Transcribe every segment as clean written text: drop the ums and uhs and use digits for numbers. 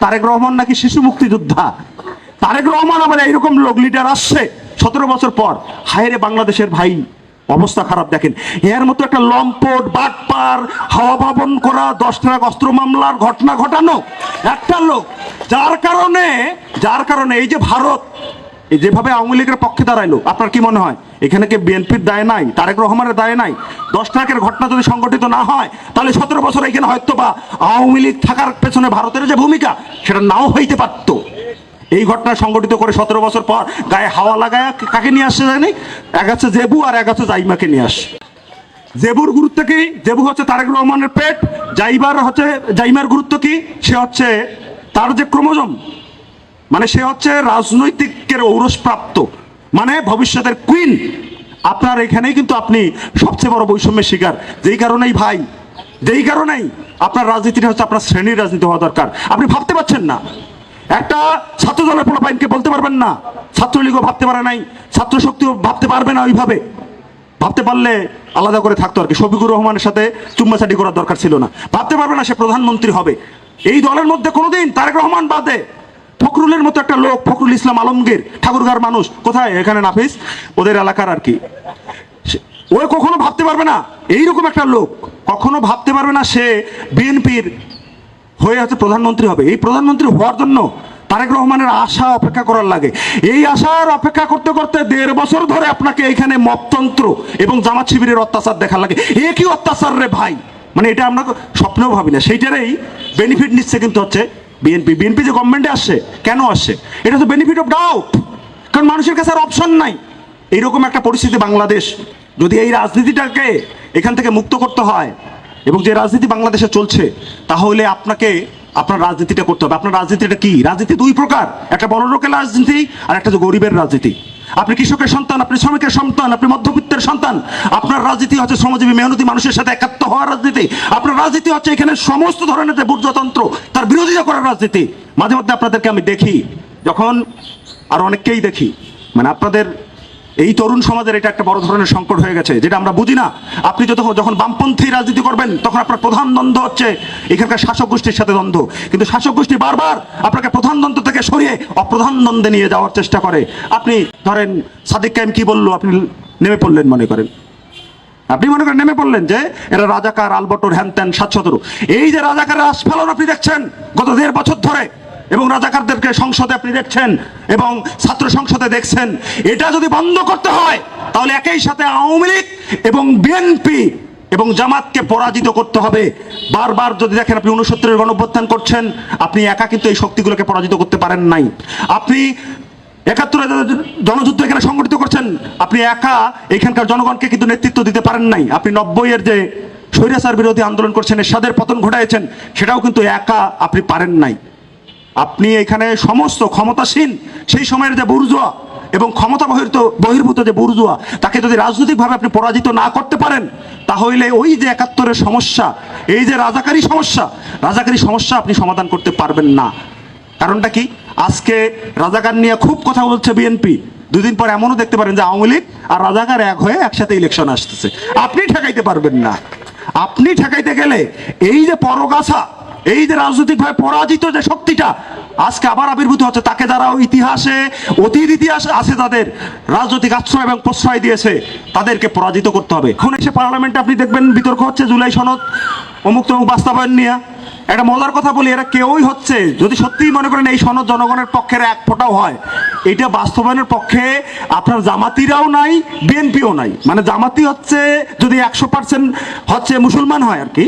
তারেক রহমান নাকি শিশু মুক্তিযোদ্ধা। তারেক রহমান আবার এইরকম লোক লিডার আসছে 17 বছর পর। হায় রে বাংলাদেশের ভাই, অবস্থা খারাপ। দেখেন এর মতো একটা লম্পট বাটপার, হাওয়া ভবন করা, 10 ট্রাক অস্ত্র মামলার ঘটনা ঘটানো একটা লোক, যার কারণে এই যে ভারত এই যেভাবে আওয়ামী লীগের পক্ষে দাঁড়াইলো, আপনার কি মনে হয় এখানে কি বিএনপির দায় নাই, তারেক রহমানের দায় নাই? 10 ট্রাকের ঘটনা যদি সংগঠিত না হয় তাহলে 17 বছর এখানে হয়তো বা আওয়ামী লীগ থাকার পেছনে ভারতের যে ভূমিকা সেটা নাও হইতে পারতো। এই ঘটনা সংগঠিত করে 17 বছর পর গায়ে হাওয়া লাগায় কাকে নিয়ে আসছে জানি? এক আছে জেবু আর এক আছে জাইমাকে নিয়ে আসে। জেবুর গুরুত্ব কি? জেবু হচ্ছে তারেক রহমানের পেট। জাইমার গুরুত্ব কি? সে হচ্ছে তার যে ক্রোমোজোম, মানে সে হচ্ছে রাজনৈতিকের ঔরস প্রাপ্ত, মানে ভবিষ্যতের কুইন। আপনার এখানেই কিন্তু আপনি সবচেয়ে বড় বৈষম্যের শিকার। যেই কারণেই আপনার রাজনীতিটা হচ্ছে আপনার শ্রেণীর রাজনীতি হওয়া দরকার। আপনি ভাবতে পারছেন না, একটা ছাত্র দলের পোলাপাইনকে বলতে পারবেন না, ছাত্রলীগও ভাবতে পারে নাই, ছাত্র শক্তিও ভাবতে পারবে না ওইভাবে। ভাবতে পারলে আলাদা করে থাকতো আর কি, শফিকুর রহমানের সাথে চুম্মাচাটি করার দরকার ছিল না। ভাবতে পারবে না সে প্রধানমন্ত্রী হবে। এই দলের মধ্যে কোনোদিন তারেক রহমান বাদে ফখরুলের মতো একটা লোক, ফখরুল ইসলাম আলমগীর, ঠাকুরগাঁর মানুষ, কোথায় এখানে নাফিস, ওদের এলাকার আর কি, ওই কখনো ভাবতে পারবে না এইরকম একটা লোক, কখনো ভাবতে পারবে না সে বিএনপির হয়ে আছে প্রধানমন্ত্রী হবে। এই প্রধানমন্ত্রী হওয়ার জন্য তারেক রহমানের আশা অপেক্ষা করার লাগে। এই আশার অপেক্ষা করতে করতে 1.5 বছর ধরে আপনাকে এখানে মপতন্ত্র এবং জামাত শিবিরের অত্যাচার দেখা লাগে। এ কি অত্যাচার রে ভাই, মানে এটা আমরা স্বপ্নেও ভাবি না। সেইটারই বেনিফিট নিচ্ছে কিন্তু হচ্ছে বিএনপি যে গভর্নমেন্টে আসছে, কেন আসছে? এটা তো বেনিফিট অফ ডাউট, কারণ মানুষের কাছে আর অপশন নাই। এইরকম একটা পরিস্থিতি বাংলাদেশ, যদি এই রাজনীতিটাকে এখান থেকে মুক্ত করতে হয় এবং যে রাজনীতি বাংলাদেশে চলছে, তাহলে আপনাকে আপনার রাজনীতিটা করতে হবে। আপনার রাজনীতিটা কি? রাজনীতি 2 প্রকার, একটা বড় লোকের রাজনীতি আর একটা যে গরিবের রাজনীতি। আপনি কৃষকের সন্তান, আপনি শ্রমিকের সন্তান, আপনি মধ্যবিত্তের সন্তান, আপনার রাজনীতি হচ্ছে শ্রমজীবী মেহনতি মানুষের সাথে একাত্ম হওয়ার রাজনীতি। আপনার রাজনীতি হচ্ছে এখানে সমস্ত ধরনের যে বুর্জতন্ত্র তার বিরোধিতা করার রাজনীতি। মাঝে মধ্যে আপনাদেরকে আমি দেখি, যখন আর অনেককেই দেখি, মানে আপনাদের এই তরুণ সমাজের এটা একটা বড় ধরনের সংকট হয়ে গেছে, যেটা আমরা বুঝি না। আপনি যখন বামপন্থী রাজনীতি করবেন, তখন আপনার প্রধান দ্বন্দ্ব হচ্ছে এখানকার শাসক গোষ্ঠীর সাথে দ্বন্দ্ব। কিন্তু শাসক গোষ্ঠী বারবার আপনাকে প্রধান দ্বন্দ্ব থেকে সরিয়ে অপ্রধান দ্বন্দ্বে নিয়ে যাওয়ার চেষ্টা করে। আপনি ধরেন সাদিক কায়েম কি বললো, আপনি নেমে পড়লেন, মনে করেন নেমে পড়লেন যে এরা রাজাকার, আলবটর, হ্যান ত্যান, 717। এই যে রাজাকারের আস্ফালন আপনি দেখছেন গত 1.5 বছর ধরে, এবং রাজাকারদেরকে সংসদে আপনি দেখছেন এবং ছাত্র সংসদে দেখছেন, এটা যদি বন্ধ করতে হয় তাহলে একই সাথে আওয়ামী লীগ এবং বিএনপি এবং জামাতকে পরাজিত করতে হবে। বারবার যদি দেখেন, আপনি 69-এর গণঅভ্যুত্থান করছেন, আপনি একা কিন্তু এই শক্তিগুলোকে পরাজিত করতে পারেন নাই। আপনি 71-এর জনযুদ্ধ এখানে সংগঠিত করছেন, আপনি একা এখানকার জনগণকে কিন্তু নেতৃত্ব দিতে পারেন নাই। আপনি 90-এর যে স্বৈরাচার বিরোধী আন্দোলন করছেন, এরশাদের পতন ঘটাইছেন, সেটাও কিন্তু একা আপনি পারেন নাই। আপনি এখানে সমস্ত ক্ষমতাসীন সেই সময়ের যে বুর্জোয়া এবং ক্ষমতা বহির্ভূত যে বুর্জোয়া, তাকে যদি রাজনৈতিকভাবে আপনি পরাজিত না করতে পারেন, তাহলে ওই যে 71-এর সমস্যা, এই যে রাজাকারী সমস্যা আপনি সমাধান করতে পারবেন না। কারণটা কি? আজকে রাজাকার নিয়ে খুব কথা বলছে বিএনপি, 2 দিন পর এমনও দেখতে পারেন যে আওয়ামী লীগ আর রাজাকার এক হয়ে একসাথে ইলেকশন আসতেছে। আপনি ঠেকাইতে পারবেন না। আপনি ঠেকাইতে গেলে এই যে পরগাছা, এই যে রাজনৈতিকভাবে পরাজিত যে শক্তিটা আজকে আবার আবির্ভূত হচ্ছে, তাকে যারা অতীত ইতিহাস আছে, তাদের রাজনৈতিক আশ্রয় এবং প্রশ্রয় দিয়েছে, তাদেরকে পরাজিত করতে হবে। এখন এসে পার্লামেন্টে আপনি দেখবেন বিতর্ক হচ্ছে জুলাই সনদ অমুক তমুক বাস্তবায়ন নিয়ে। একটা মজার কথা বলি, এরা কেউই হচ্ছে, যদি সত্যিই মনে করেন এই সনদ জনগণের পক্ষের এক ফোঁটাও হয়, এটা বাস্তবায়নের পক্ষে আপনার জামাতিরাও নাই, বিএনপিও নাই। মানে জামাতি হচ্ছে যদি 100% হচ্ছে মুসলমান হয় আর কি,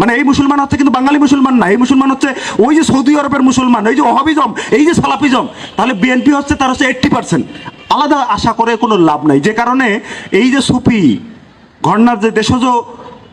মানে এই মুসলমান হচ্ছে কিন্তু বাঙালি মুসলমান না, এই মুসলমান হচ্ছে ওই যে সৌদি আরবের মুসলমান, এই যে ওহাবিজম, এই যে সালাফিজম, তাহলে বিএনপি হচ্ছে তার হচ্ছে 80%। আলাদা আশা করে কোনো লাভ নাই। যে কারণে এই যে সুফি ঘটনার যে দেশজ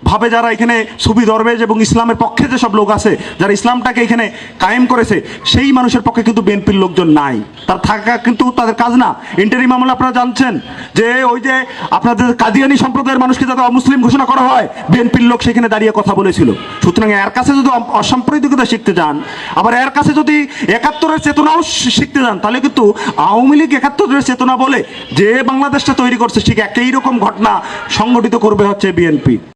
ভাবে যারা এখানে সুফি দরবেশ এবং ইসলামের পক্ষে যেসব লোক আছে, যারা ইসলামটাকে এখানে কায়েম করেছে, সেই মানুষের পক্ষে কিন্তু বিএনপির লোকজন নাই। তার থাকা কিন্তু তাদের কাজ না। ইন্টারিম আমলে আপনারা জানছেন যে ওই যে আপনাদের কাদিয়ানি সম্প্রদায়ের মানুষকে যাতে অমুসলিম ঘোষণা করা হয়, বিএনপির লোক সেখানে দাঁড়িয়ে কথা বলেছিল। সুতরাং এর কাছে যদি অসাম্প্রদায়িকতা শিখতে যান, আবার এর কাছে যদি 71-এর চেতনাও শিখতে যান, তাহলে কিন্তু আওয়ামী লীগ 71-এর চেতনা বলে যে বাংলাদেশটা তৈরি করছে, ঠিক একই রকম ঘটনা সংগঠিত করবে হচ্ছে বিএনপি।